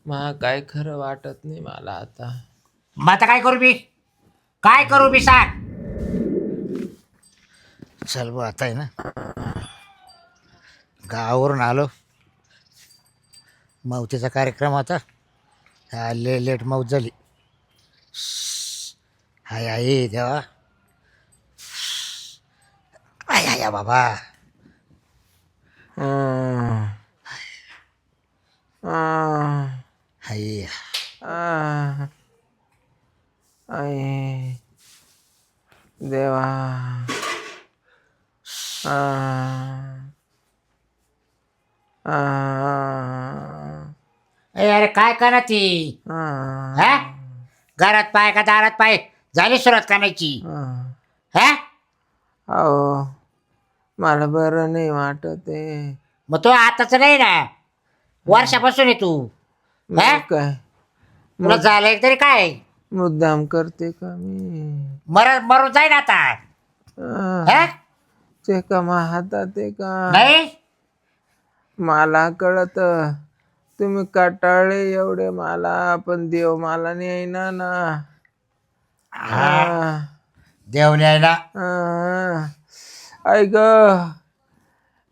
काय खरं वाटत नाही मला आता. मग आता काय करू मी सांग. चल बा आता आहे ना गावावरून आलो. मावतीचा कार्यक्रम होता. लेट माऊत झाली. हाय आई देवा. आय आय बाबा. अं, अं, हाय अं, आई देवा. अं, अं, अरे काय करा ती अं, हा घरात पाय का दारात पाय झाली सुरुवात करायची अं. हा. अहो मला बरं नाही वाटत आहे. मग तो आताच नाही ना वर्षापासून आहे तू. हा मग काय तुला झालंय तरी काय मुद्दाम करते का मी? मरून जाईल आता. अं, हा ते का मा हातात आहे का? नाही मला कळत तुम्ही कटाळले एवढे मला, पण देव मला नाही ना ना. हा देव न्यायला ऐक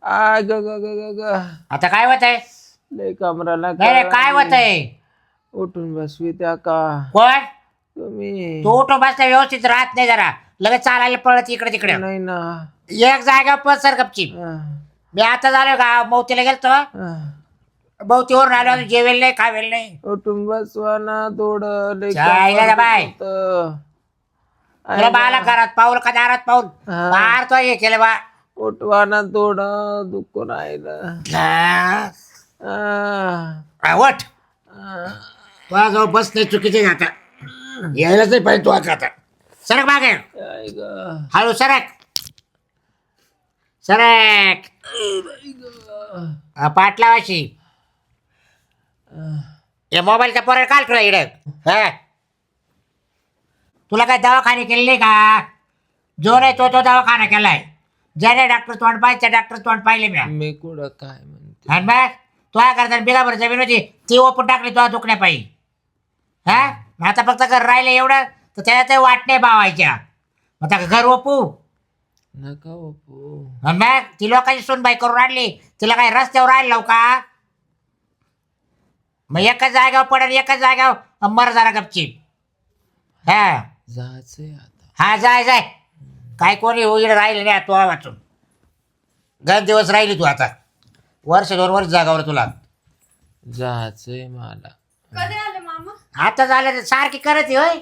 आय ग ग ग ग ग आता काय होत आहे. लय कमराला नाही रे काय होत आहे. उठून बसवी त्या का कोण तुम्ही? तू उठून बसला व्यवस्थित राहत नाही जरा लगेच चालायला पळत इकडे तिकडे. नाही ना. एक जागा पसर गपची. मी आता झालो गाव मौतीला गेलतो. मौतीवरून आलो जेवेल नाही खावेल नाही. उठून बसवा ना थोडं. लय जायला कमर बाय. दुखतं. तुला बाला घरात पाऊल का दारात पाऊल बाहेर तो हे केलं बा. उठवा ना थोडं दुखून राहिलं. वट तुला जवळ बस नाही चुकीचे आता यायलाच नाही पाहिजे तू आता. सरक मागे हळू सरक सरक. पाठ लावायची. या मोबाईलचा पोराला काल तुला इड तुला काय दवाखाने केले नाही का? जो नाही तो दवाखाना केलाय. ज्याने डॉक्टर तोंड पाहिजे त्या डॉक्टर तोंड पाहिले मी कुठं काय म्हणते. आणि मग तुला करता बिगाभर जमीन होती ती ओपून टाकली तुला दुखण्या पाहिजे. हा आता फक्त घर राहिलं एवढं तर त्याला वाट नाही भावायच्या. आता घर ओपू नका बापू. आणि मग ती लोकांची सुनबाई करून आणली तिला काही रस्त्यावर राहिलं का? मग एकाच जागावर पडेल एकाच जागावर मर जरा गपची. हा जायचंय आता. हा जाय काय कोणी होईल राहिले नाही तू वाचून. गण दिवस राहिली तू आता वर्ष 2 वर्ष जागावर तुला जायचंय मला. कधी आले मामा? आता झालं सारखी करत होय.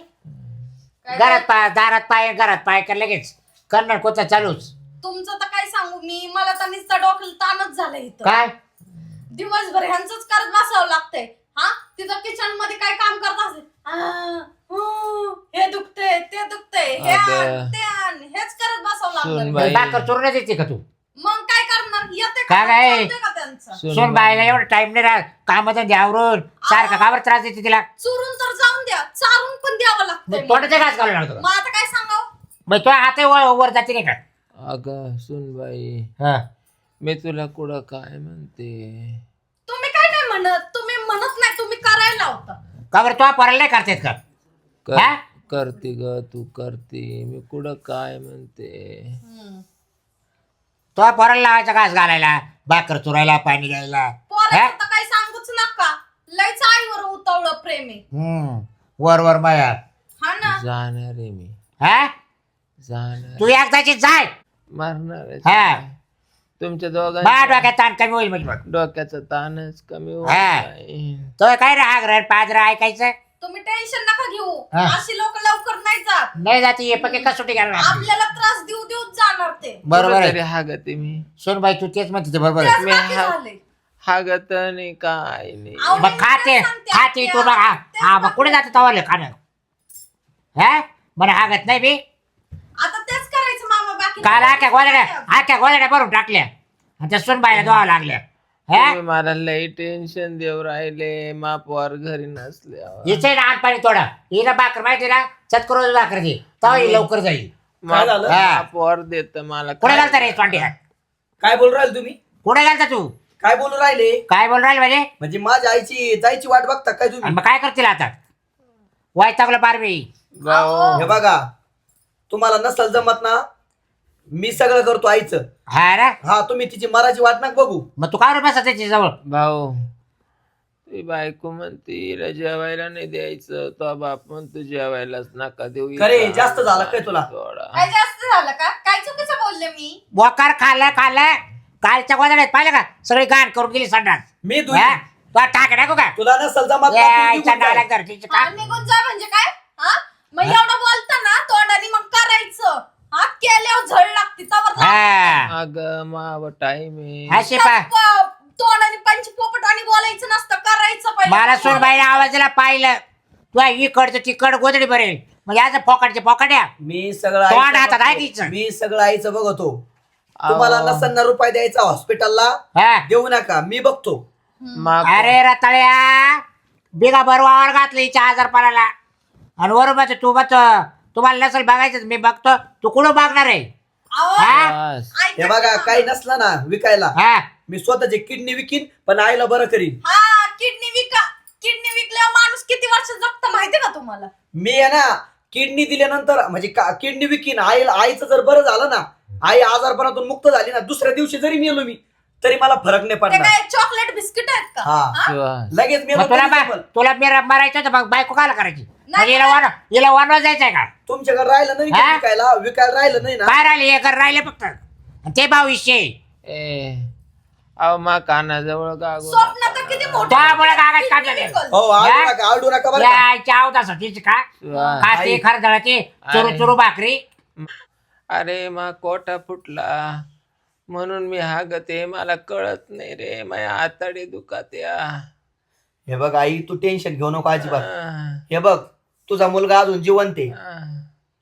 घरात पाय घरात पाय कर लगेच करणार कोणता चालूच. तुमचं तर काय सांगू मी. मला तर नुसतं डोक्याला ताणच झालं इथं. काय दिवसभर ह्यांचंच करत बसावं लागतंय. हा तिथं किचन मध्ये काय काम करत असेल. हे दुखतंय ते दुखतंय हे आण ते आण हेच करत बसावं लागलं. सुनबाई. भाकर चुरून देते का तू? मग काय करणार येते काय काय? चालतंय का त्यांचं? सोन बायला एवढं टाइम नाही राहत कामात आवरून सारखा कावर त्रास देते तिला. चुरून तर जाऊन द्या चारून पण द्यावं लागतंय. तोंडाचे घास घालून लागतो. मग आता काय सांगावं. मग तो हात वर जाते नाही का? अगं सुनबाई हा मी तुला कुठं काय म्हणते. तुम्ही काय नाही म्हणत. तुम्ही म्हणत नाही तुम्ही करायला होता. कावर तो पोराला नाही करतेत का? हा? करते ग तू करते. मी कुठं काय म्हणते. तो पोराला लावायचा घास घालायला भाकर चुरायला पाणी द्यायला. पोराचं तर काही सांगूच नका. लयच आईवर उतवलं प्रेम आहे. वर माया. हा ना. जाणार आहे मी. हा जाणार. तू एकदाची जाय. मारणार आहे. हा तुमच्या बा दोघांच्या डोक्यात ताण कमी होईल म्हणजे मग. डोक्याचा ताणच कमी हा. होईल. तो काय राग पाजरा ऐकायचं तुम्ही टेन्शन नका घेऊ. हा. अशी लोक लवकर नाही जात. नाही जाते ये पक्के कसोटी घालणार. आपल्याला त्रास देऊ देऊच जाणार ते. बरोबर तरी आहे हागते मी. सोनबाई तू तेच म्हणते ते बरोबर आहे. त्याच बाकी झाले. हागत नाही काय नाही. अहो, मग मी खाते तेच सांगते खाते तू आपल्या. बघा. तेच हा मग बाकी कुठे जातं तवाले खाणं. हा मला हागत नाही मी. आता तेच करायचं मामा बाकी काल नाही. आख्या गोदड्या भरून टाकल्या आणि त्या सोनबाईला धुवा लागल्या. तुम्ही मला लई टेन्शन देऊ राहिले. मापवार घरी नसल्यावर. हिचं लहान पाणी थोडं हिला भाकर माहिती ना चतकुर भाकर दे तेव्हा ही लवकर जाईल. काय झालं? हा. मापवार देत मला. कुठे घालता रे तोंडी काय बोल राहिले तुम्ही? कुठे घालता तू? काय बोलू राहिले? काय बोल राहिले म्हणजे? म्हणजे माझ्या आईची जायची वाट बघता काय आणि तुम्ही? मग काय करतील आता? वैतागलं बारबी. भाऊ हे बघा, तुम्हाला नसल जमत ना, मी सगळं करतो आईचं. हा ना, हा, तुम्ही तिची मराठी वाट नका बघू. मग तू काय बसा त्याच्या जवळ? भाऊ ती बायको म्हणते हिला जेवायला नाही द्यायचं, तो बाप म्हणतो जेवायलाच नका देऊ. खरे, जास्त झालं काय तुला? थोडा. काय जास्त झालं का? काय चुकीचं बोलले मी? बोकार खाल्लं कालच्या गोदाड्यात पाहिलं का? सगळी गाण करून गेली संडास. मी हा? तू टाक टाकू का? तुला नसल जमत ना, तू निघून जा. डायलॉग धरतीचे हा, का? निघून जा म्हणजे काय? हा, मग एवढं बोलता ना तोंडाने मग करायचं. हा, केल्यावर झळ लागते तवर हा अगं माव टाइम आहे. अशी पा तोंडाने पंच पोपटाने बोलायचं नसतं, करायचं पहिलं. मला सोनबाईने आवाज दिला पाहिलं तू इकडचं तिकड गोदडी भरेल म्हणजे आज फोकाटचे फोकाट्या मी सगळं तोंड आईचं हातात आहे बघतो. तिचं. मी सगळं आईचं बघतो. तुम्हाला नसल ना रुपये द्यायचा हॉस्पिटलला, हा. देऊ नका, मी बघतो. माफ- अरे रताळ्या बिगा बरोबर घातलं हिच्या आजार पाण्याला आणि बरोबर तू बघ तुम्हाला नसेल बघायचं मी बघतो तू कुठं बघणार आहे? अहो, हा? बस. ऐका हे बघा, ना. काही नसलं ना विकायला, हा मी स्वतःची किडनी विकीन, पण आईला बरं करीन. हा, किडनी विकल्यावर माणूस किती वर्ष जगतं माहिती का तुम्हाला? मी आहे ना, किडनी दिल्यानंतर म्हणजे किडनी विकीन, आईचं जर बरं झालं ना, आई आजारपणातून मुक्त झाली ना, दुसऱ्या दिवशी जरी मेलो मी तरी मला फरक नाही ते पडणार. काय चॉकलेट बिस्किट आहेत का? हा. हा? बस. लगेच मेलो मग तुला तरी जमल. तुला मेरा मारायचं तर मग बायको काला करायची? मग नाही, हिला वनवा जायचंय का? तुमच्याकडे राहिलं नाही हा? का विकायला राहिलं नाही ना. काय राहिले हे कर राहिले फक्त आणि ते भाऊ विषय ए अहो मा कानाजवळ गागो स्वप्न तर किती मोठे त्यामुळे कागद किडनी काढलेले. विकल. हो, आडू हा? नका, आडू नका बरं का. चावतासाठीच का खाते आई. खरदळाची चुरू चुरू भाकरी. अरे मा कोटा फुटला म्हणून मी हागते, मला कळत नाही रे, माझ्या आताडे दुखात्या. हे बघ आई, तू टेन्शन घेऊ नको अजिबात. हे बघ, तुझा मुलगा अजून जिवंत आहे,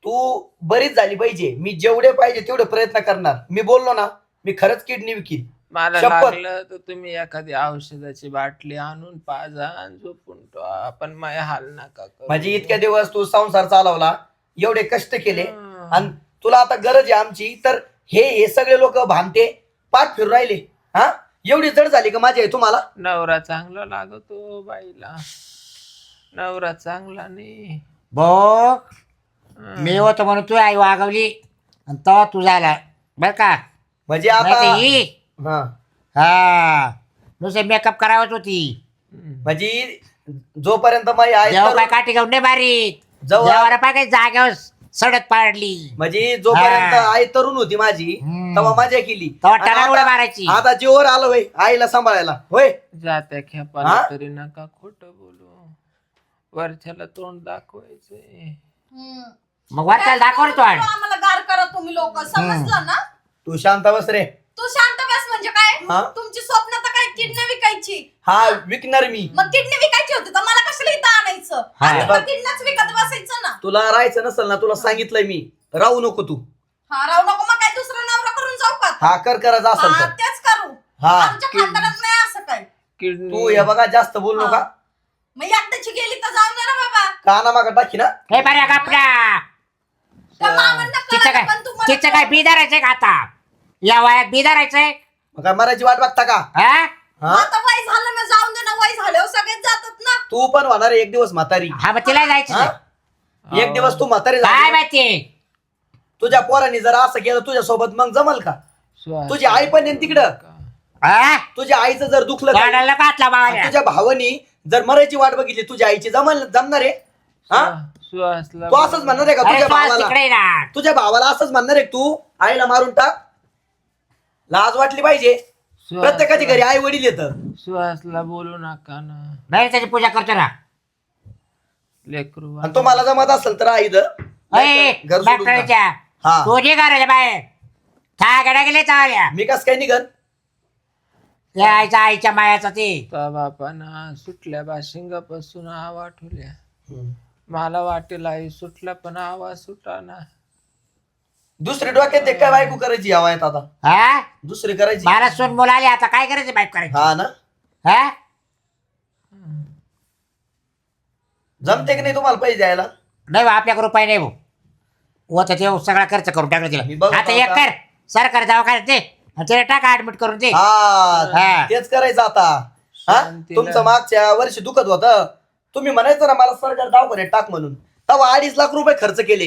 तू बरीच झाली पाहिजे. मी जेवढे पाहिजे तेवढे प्रयत्न करणार. मी बोललो ना, मी खरंच किडनी विकीन. मला शपथ. लागलं तर तुम्ही एखादी औषधाची बाटली आणून पाजा आणि झोपून ठेवा, पण माझ्या हाल नका करू. म्हणजे इतक्या दिवस तू संसार चालवला, एवढे कष्ट केले, आणि तुला आता गरज आहे आमची, तर हे सगळे लोक भांडते पाठ फिरून राहिले. हा, एवढी जड झाली का माझी आई तुम्हाला? नवरा चांगला लागतो बाईला, नवरा चांगला नाही. बो मी होतो म्हणून तू आई वागवली आणि तो तू झाला बर का? म्हणजे नाही तर आता ही हा, हा नुसते मेकअप करावत होती. म्हणजे जोपर्यंत माझी आई जेव्हा तरुण- काय काठी घेऊन नाही बारीक जेव्हा- जेव्हा पाय काय जाग्यावर सडत पाडली. म्हणजे जोपर्यंत हा. आई तरुण होती माझी, हम्म. तेव्हा मजा केली. तेव्हा आणि टणाला उड्या आता- मारायची. आता जीवर आलं होय आईला सांभाळायला, होय. जात्या खेपाला हा? तरी नका खोट बोलू, वरच्याला तोंड दाखवायचंय. हम्म. मग वाचायला दाखव तो आण. आम्हाला गार करा तुम्ही लोक, समजलं ना? तू शांत बस रे. तू शांत बस म्हणजे काय? हा? तुमची स्वप्न तर काय किडनी विकायची? हा, विकणार मी. मग किडनी विकायची होती तर मला कशाला इथं आणायचं? हा. आणि मग किडनीच विकत बसायचं ना. तुला राहायचं नसेल ना, तुला सांगितलंय मी, राहू नको तू. हा, राहू नको. मग काय दुसरा नवरा करून जाऊ का? हा, करायचं असेल हा, तर. तेच करू. हा. आमच्या खानदानात नाही असं काय. किडनी तू हे बघा, जास्त बोल नका. मग एकट्याची गेली तर जाऊन दे ना बाबा. काना मागा टाकी ना. हे बऱ्या कापड्या त्या मामांना तिचं कळालं काय पण तुम्हाला तिचं काय बिदारायचंय का आता? या वयात बिदारायचंय? मग काय मराठी वाट बघता का? हा हा, आता वय झालं ना, जाऊन दे ना. वय झाल्यावर सगळेच जातात ना. तू पण होणार आहे एक दिवस म्हातारी. हा मग तिला जायचं हा? एक दिवस तू म्हातारी काय झाली, माहिती? तुझ्या पोरांनी जर असं केलं तुझ्या सोबत, मग जमल का? श्वास तुझी आई पण येईन तिकडं. हा तुझ्या आईचं जर दुखलं काही, तोंडाला घातला आणि बावल्या. तुझ्या भावानी जर मरायची वाट बघितली तुझ्या आईची, जमणार आहे? हा, श्वासला तू असंच म्हणणार आहे का अरे तुझ्या श्वास भावाला? तिकडे ना. तुझ्या भावाला असंच म्हणणार आहे तू आईला मारून टाक? लाज वाटली पाहिजे. प्रत्येकाच्या घरी आई वडील येतं. श्वासला बोलू नका ना, नाही त्याची पूजा करतो ना. लेकरू आणि तुम्हाला जमत असेल तर आई घर सोडून जा. डॉक्टरच्या हा, तू जे करायच्या बाहेर काय गड्या गेले चावल्या मी कस काय निघन? त्या आईच्या आईच्या मायाचा ते त्या बापाना सुटल्या बाशिंगापासून आवाज ठेवल्या. मला वाटेल आई सुटला पण आवाज सुटा ना. दुसरी डोक्यात ते काय बायको करायची हवा आहेत आता? हा दुसरी करायची. मला सून मुलं आली आता काय करायचं बाईक करायचं? हा ना, हा जमते की नाही तुम्हाला पैसे द्यायला? नाही बा, आपल्याकडे रुपये नाही भाऊ. होतं ते सगळा खर्च करून टाकला मी तिला. बघतो आता एक आता. कर सरकार दवाखान्यात दे आणि त्याला टाका ऍडमिट करून दे हा हा. तेच करायचं आता. हा शांतीला- तुमचं मागच्या वर्षी दुखत होतं, तुम्ही म्हणायचं ना मला सरकार दवाखान्यात टाक म्हणून, तेव्हा 2.5 लाख रुपये खर्च केले.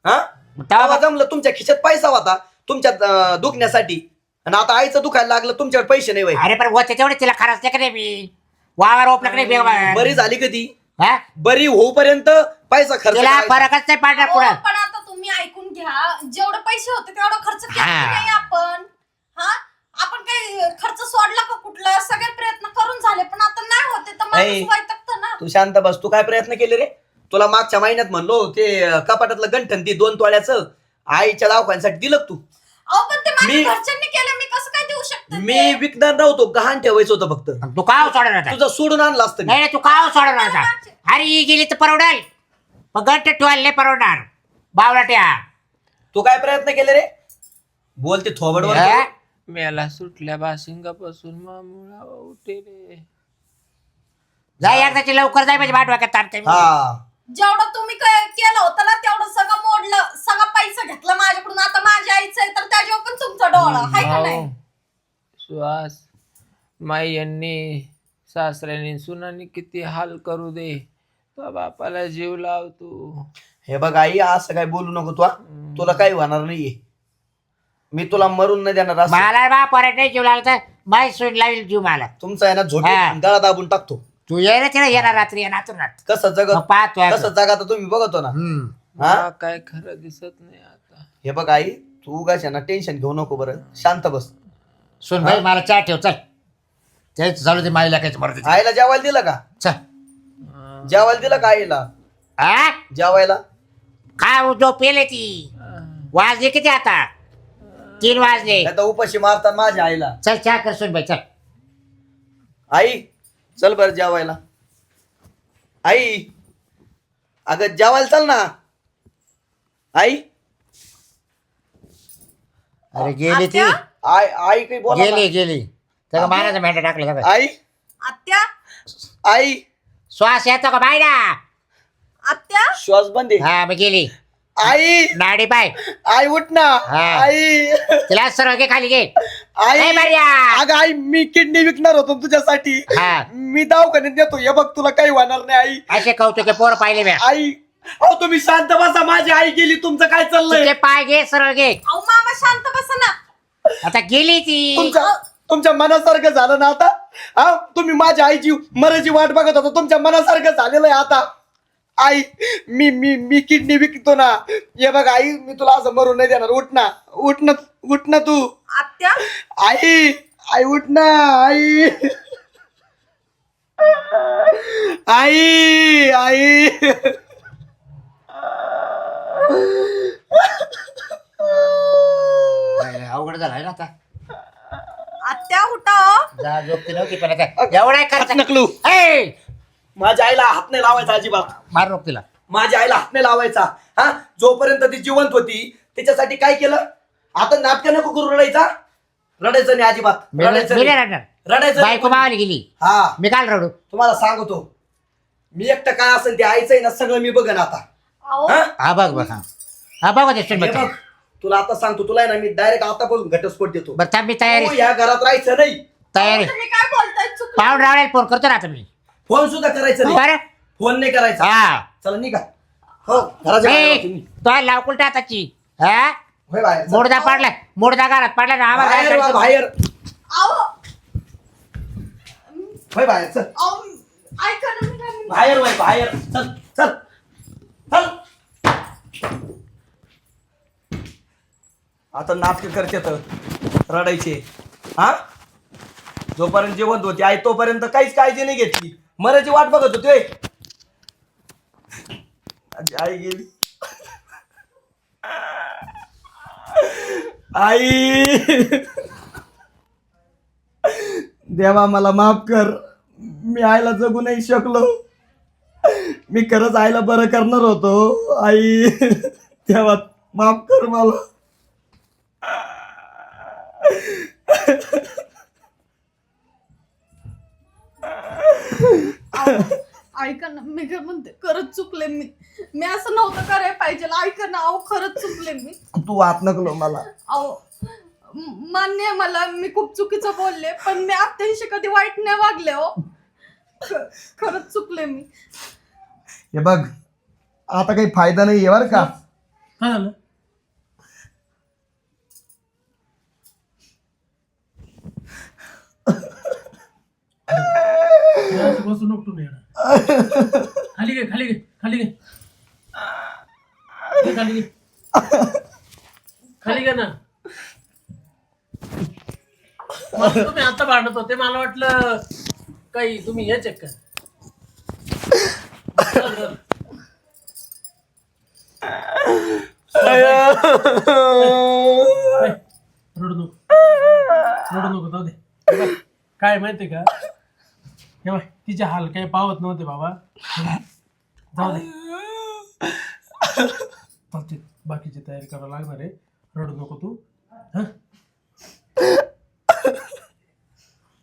हा तेव्हा जमलं, तुमच्या खिशात पैसा होता तुमच्या दुखण्यासाठी, आणि आता आईचं दुखायला लागलं तुमच्याकडे पैसे नाही वय. अरे पण वरच्या तेवढे तिला खरंच नाही का नाही मी वावर ओपलं का नाही बेवा बरी झाली कधी, हा बरी होऊपर्यंत पैसा खर्च तिला करायचा. फरकच नाही पडणार हो, पुढं पण आता तुम्ही ऐकून घ्या, जेवढे पैसे होते तेवढा खर्च केला हा. नाही आपण. हा आपण काही खर्च सोडला का कुठला, सगळे प्रयत्न करून झाले पण आता नाही होते तर नाही. माणूस वैतागतं ना. तू शांत बस. तू काय प्रयत्न केले रे? तुला मागच्या महिन्यात म्हणलो ते कपाटातलं गंठन ती 2 तोळ्याचं आईच्या दवाखान्यासाठी दिलं का तू? अहो पण ते माझ्या मी- घरच्यांनी केलं, मी कसं काय देऊ शकते मी ते? विकणार नव्हतो, गहाण ठेवायचं होतं फक्त. तू काव सोडणार होता तुझं सोडून आणलं असतं मी. नाही नाही, तू काव सोडणार होता. अरे ही गेली तर परवडाल पण गट्ट ठेवायला नाही परवडणार बावलाट्या. तू काय प्रयत्न केले रे? बोलते थोबडवर. हा? मेला सुटल्या बाशिंगापासून मामुळा उठे रे. जाय एकदाची लवकर जाय म्हणजे वाटवा ताण कमी. हा जेवढं तुम्ही केलं होतं ना तेवढं सगळं मोडलं, सगळा पैसा घेतला माझ्याकडून. आता माझ्या आईचं आहे तर त्याच्यावर पण तुमचा डोळा हाय का नाही? भाऊ, सुहास माई यांनी सासऱ्याने सुनानी किती हाल करू दे, तो बापाला जीव लावतो. हे बघ आई, असं काय बोलू नको तू. तुला काही होणार नाहीये, मी तुला मरून नाही देणार. असं मला बा परत नाही जीव लागला तर माय सोड लावेल जीव मला. तुमचा आहे ना हा. झोपे गळा दाबून टाकतो. तू ये ना तिला येणार रात्री येणार तू नाट कसं जगत, पाहतो कसं जगात तुम्ही बघतो ना. हा मला काय खरं दिसत नाही आता. हे बघ आई, तू उगाच ना टेन्शन घेऊ नको, बरं शांत बस. सुन भाई मला चहा ठेव चल. तेच चालू ते माईला काहीच मरत आईला जेवायला दिलं का? चल. जेवायला दिलं का आईला? हा जेवायला काय जो पेले ती वाजले किती आता 3 वाजले. आता उपाशी मारतात माझ्या आईला. चल चहा कर सुन भाई चल. आई चल बर जेवायला. आई अगं जेवायला चल ना आई. अरे गेली ती आत्या? आई आई काही बोला ना. गेली त्याला मारायचं मेंढा टाकलं सगळं. आई आत्या, आई श्वास येतो का बायडा. आत्या, श्वास बंद आहे. हा मग गेली आई नाडी पाय आई उठ ना. हा. आई तिला सर्व घे खाली घे. आई ए, बर्या. अगं आई, मी किडनी विकणार होतो तुझ्यासाठी. हा. मी दवाखान्यात देतो. हे बघ तुला काही होणार नाही आई. असे कौतुके पोर पाहिले म्या. आई अहो तुम्ही शांत बसा. माझी आई गेली, तुमचं काय चाललंय? तिचे पाय घे सरळ घे. अहो मामा शांत बसा ना. आता गेली ती तुमच्या मनासारखं झालं ना आता. हा तुम्ही माझ्या आईची मराठी वाट बघत होता, तुमच्या मनासारखं झालेलं आहे आता. आई मी मी मी किडनी विकतो ना. हे बघ आई, मी तुला असं मरून नाही देणार. उठ ना, उठ ना, उठ ना तू. आत्या, आई आई उठ ना. आई आई आई अवघड झालाय ना आता. आत्या उठा. जा झोपती नव्हती पण आता एवढा हात खर्च नकलू. ए, माझ्या आईला हात नाही लावायचा अजिबात. मार नको तिला. माझ्या आईला हात नाही लावायचा. हा जोपर्यंत ती जिवंत होती त्याच्यासाठी काय केलं. आता नाटक नको करू. रडायचा रडायचं नाही अजिबात. रडायचं मी नाही. नाही रडणार. रडायचं नाही. बायको मावाली गेली हा मी काल रडू. तुम्हाला सांगतो, मी एकटं काय असेल ते आईचं आहे ना सगळं मी बघन आता. अहो हा? हा बघ बघ हा बघ ते हे बघ, तुला आता सांगतो, तुला आहे ना मी डायरेक्ट आतापासून घटस्फोट देतो. बरं थांब मी तयारी तू या घरात राहायचं नाही. तयारी तुम्ही काय बोलताय? चुकलं. पाहून रावळेल फोन करतो ना आता मी. फोन सुद्धा करायचं नाही. बरं फोन नाही करायचा. हा चला निघा. हो घराच्या बाहेर राहा तुम्ही. तो लावकुलटा आताची हा होय बाहेर. चला. मुडदा पडला मुडदा घरात पडला ना आम्हाला बाहेर काय वा, करायचं? बाहेर अहो होय बाहेर. चल अहो, ऐका ना मी काय म्हणते. बाहेर वय बाहेर. चल चल चल. आता नाटक करते तर रडायचे. हा जोपर्यंत जिवंत होती आई तोपर्यंत काहीच काळजी नाही घेतली. मराठी वाट बघत होती. माझी आई गेली. आई देवा मला माफ कर. मी आईला जगू नाही शकलो. मी खरंच आईला बरं करणार होतो. आई देवा माफ कर मला. ऐका ना मी काय म्हणते, खरंच चुकले मी. मी असं नव्हतं करायला पाहिजे. ऐका ना, अहो खरंच चुकले मी. तू वाट नको मला. अहो मान्य आहे मला, मी खूप चुकीचं बोलले, पण मी आत्यांशी कधी वाईट नाही वागले हो. खरंच चुकले मी. हे बघ आता काही फायदा नाही बरं का. काय झालं? बसून नको तुम्ही खाली घे खाली घे खाली घे खाली घे खाली घे ना. तुम्ही आता भांडत होते, मला वाटलं काही तुम्ही हे चेक कर. रडू नको जाऊ दे. काय माहितीये का, हे बाय तिचे हाल काही पावत नव्हते बाबा. जाऊ दे, चालते बाकीची तयारी करावं लागणार आहे. रडू नको तू.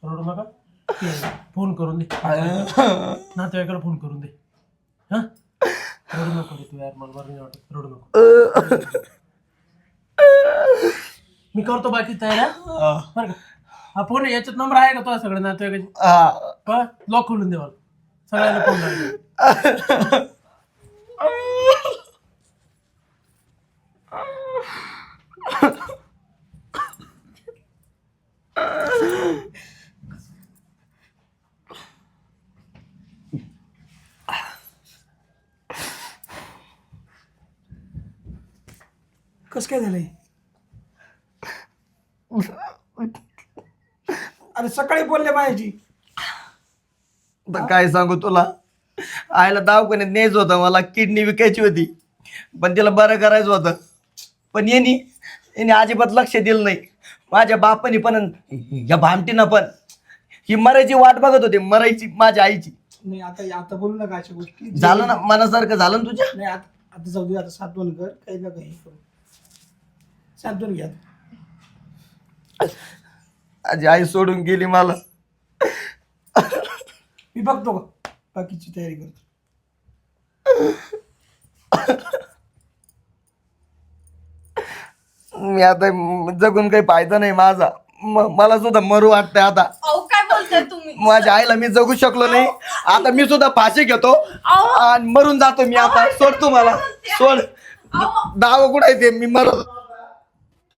रडू नका. फोन करून दे नातेवाईकाला, फोन करून दे. रडू नको तू यार, मला बरं नाही वाटत. रडू नको. मी करतो बाकी तयारी बरं का. हा फोन याच्यात नंबर आहे का तो सगळ्या नातेवाईकाचे? लॉक खोलून दे मला, सगळ्यांना फोन लागेल. कस काय झालंय? अरे सकाळी बोलले माझी. काय सांगू तुला, आईला दवाखान्यात न्यायचं होतं, मला किडनी विकायची होती, पण तिला बरं करायचं होतं. पण यांनी अजिबात लक्ष दिलं नाही. माझ्या बापाने पण या भामटीनं पण ही मरायची वाट बघत होते, मरायची माझ्या आईची. नाही आता बोलू नका अशा गोष्टी. झालं ना मनासारखं झालं ना तुझ्या. नाही आता जाऊ दे, आता सांत्वन कर, काही ना काही करू. सांत्वन घ्या. माझी आई सोडून गेली मला. मी बघतो का बाकीची तयारी करतो. मी आता जगून काही फायदा नाही माझा. मला सुद्धा मरू वाटतंय आता. अहो काय बोलताय तुम्ही? माझ्या आईला मी जगू शकलो नाही, आता मी सुद्धा फाशी घेतो आणि मरून जातो मी आता. सोड तू मला, सोड. दावा कुठं आहे ते, मी मरत.